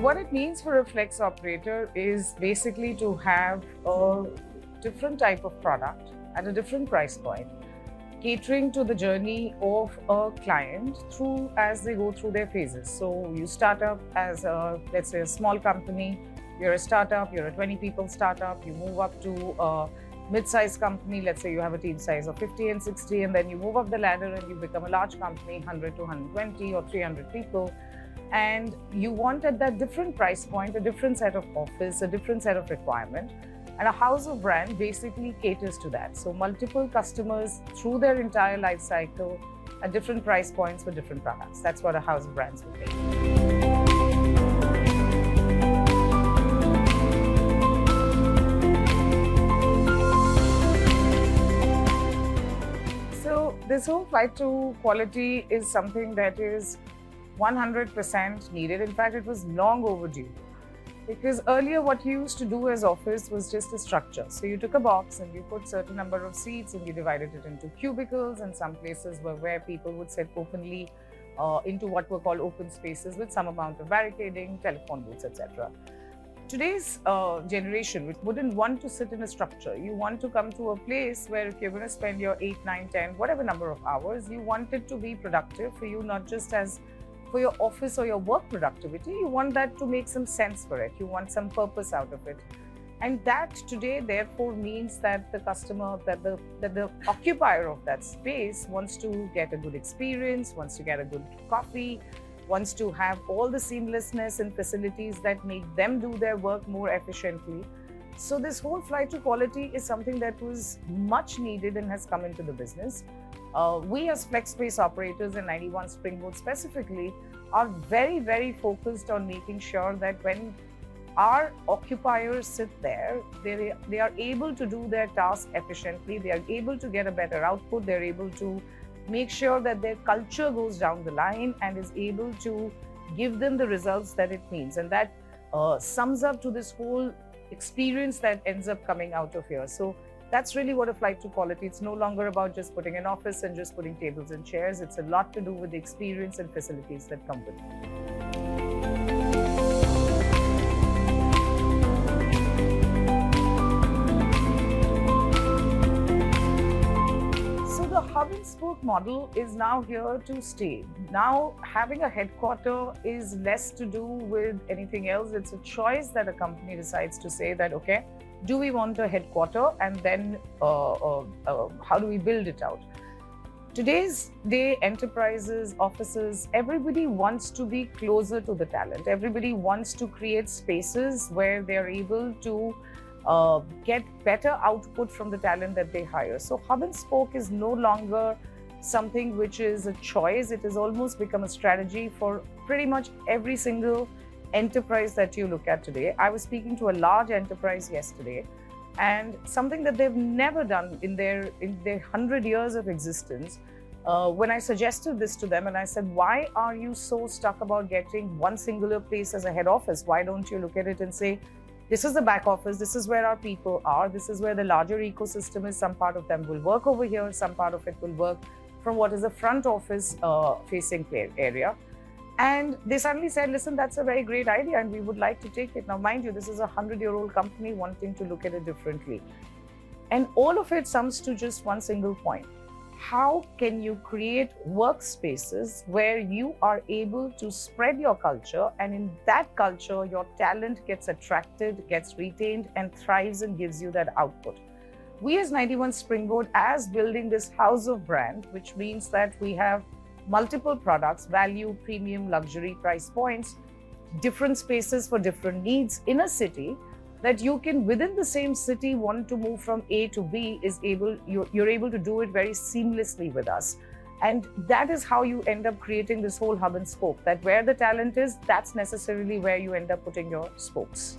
what it means for a flex operator is basically to have a different type of product at a different price point, catering to the journey of a client through as they go through their phases. So you start up as a, let's say, a small company, you're a startup, you're a 20 people startup, you move up to a mid-sized company, let's say you have a team size of 50 and 60, and then you move up the ladder and you become a large company, 100 to 120 or 300 people. And you want at that different price point, a different set of office, a different set of requirement. And a house of brand basically caters to that. So multiple customers through their entire life cycle at different price points for different products. That's what a house of brands would be. So this whole flight to quality is something that is 100% needed. In fact, it was long overdue. Because earlier what you used to do as office was just a structure. So you took a box and you put certain number of seats and you divided it into cubicles, and some places were where people would sit openly into what were called open spaces with some amount of barricading, telephone booths, etc. Today's generation wouldn't want to sit in a structure. You want to come to a place where if you're going to spend your 8, 9, 10, whatever number of hours, you want it to be productive for you, not just as for your office or your work productivity. You want that to make some sense for it. You want some purpose out of it. And that today therefore means that the customer, that the occupier of that space wants to get a good experience, wants to get a good coffee, wants to have all the seamlessness and facilities that make them do their work more efficiently. So this whole flight to quality is something that was much needed and has come into the business. We as flex space operators in 91 Springboard specifically are very, very focused on making sure that when our occupiers sit there, they are able to do their task efficiently, they are able to get a better output, they're able to make sure that their culture goes down the line and is able to give them the results that it means. And that sums up to this whole experience that ends up coming out of here. So that's really what a flight to quality. It's no longer about just putting an office and just putting tables and chairs. It's a lot to do with the experience and facilities that come with it. The hub and spoke model is now here to stay. Now, having a headquarter is less to do with anything else. It's a choice that a company decides to say that, okay, do we want a headquarter, and then how do we build it out? Today's day, enterprises, offices, everybody wants to be closer to the talent. Everybody wants to create spaces where they're able to get better output from the talent that they hire. So hub and spoke is no longer something which is a choice. It has almost become a strategy for pretty much every single enterprise that you look at today. I was speaking to a large enterprise yesterday, and something that they've never done in their 100 years of existence. When I suggested this to them and I said, why are you so stuck about getting one singular place as a head office? Why don't you look at it and say, this is the back office, this is where our people are, this is where the larger ecosystem is. Some part of them will work over here, some part of it will work from what is the front office facing area. And they suddenly said, listen, that's a very great idea and we would like to take it. Now, mind you, this is a 100-year-old company wanting to look at it differently. And all of it sums to just one single point. How can you create workspaces where you are able to spread your culture, and in that culture, your talent gets attracted, gets retained, and thrives and gives you that output? We as 91 Springboard, as building this house of brand, which means that we have multiple products, value, premium, luxury, price points, different spaces for different needs in a city, that you can, within the same city, want to move from A to B, you're able to do it very seamlessly with us. And that is how you end up creating this whole hub and spoke, that where the talent is, that's necessarily where you end up putting your spokes.